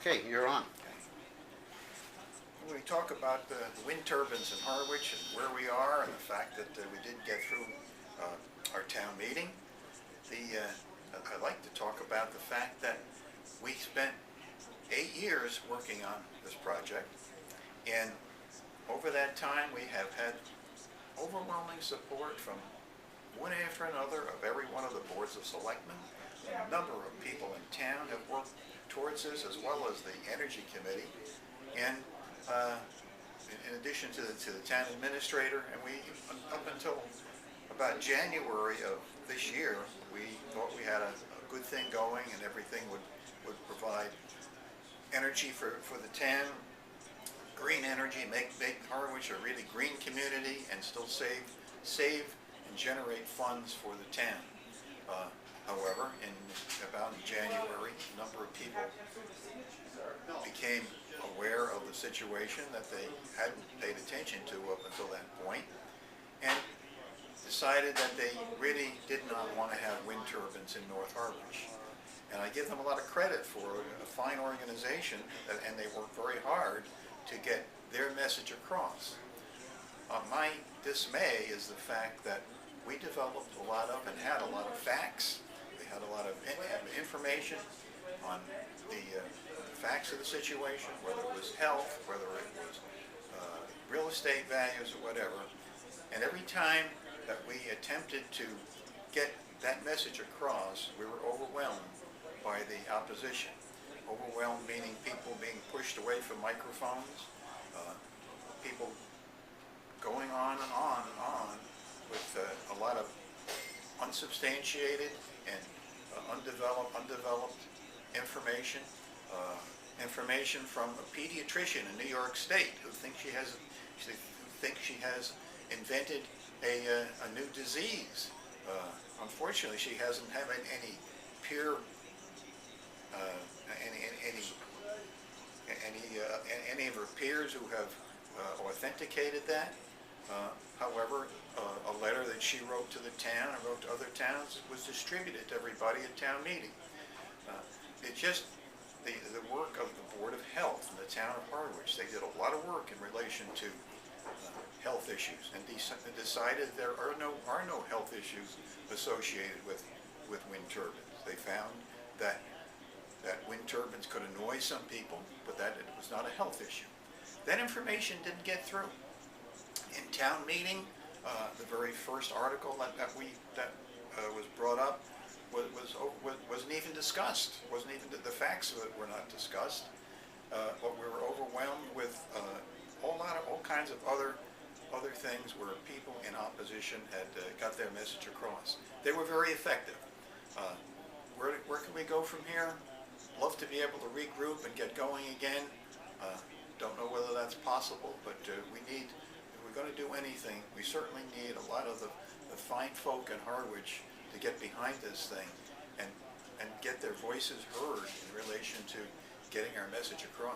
Okay, you're on. We talk about the wind turbines in Harwich and where we are and the fact that we did get through our town meeting. I'd like to talk about the fact that we spent 8 years working on this project, and over that time we have had overwhelming support from one after another of every one of the boards of selectmen. A number of people in town have worked towards this, as well as the Energy Committee, and in addition to the town administrator. And we, up until about January of this year, we thought we had a good thing going, and everything would provide energy for the town, green energy, make Harwich a really green community, and still save and generate funds for the town. However, about in January, a number of people became aware of the situation that they hadn't paid attention to up until that point, and decided that they really did not want to have wind turbines in North Harwich. And I give them a lot of credit for a fine organization, and they worked very hard to get their message across. My dismay is the fact that we developed a lot of and had a lot of facts. We had a lot of information on the facts of the situation, whether it was health, whether it was real estate values, or whatever. And every time that we attempted to get that message across, we were overwhelmed by the opposition. Overwhelmed meaning people being pushed away from microphones, people going on and on and on with a lot of unsubstantiated and undeveloped information. Information from a pediatrician in New York State who thinks she has invented a new disease. Unfortunately, she hasn't had any peer any of her peers who have authenticated that. However, a letter that she wrote to the town and wrote to other towns was distributed to everybody at town meeting. It's just the work of the Board of Health in the town of Harwich. They did a lot of work in relation to health issues, and decided there are no health issues associated with wind turbines. They found that wind turbines could annoy some people, but that it was not a health issue. That information didn't get through. In town meeting, the very first article that was brought up wasn't even discussed. The facts of it were not discussed. But we were overwhelmed with all kinds of other things where people in opposition had got their message across. They were very effective. Where can we go from here? Love to be able to regroup and get going again. Don't know whether that's possible, but we need, if we're going to do anything, we certainly need a lot of the fine folk in Harwich to get behind this thing and get their voices heard in relation to getting our message across.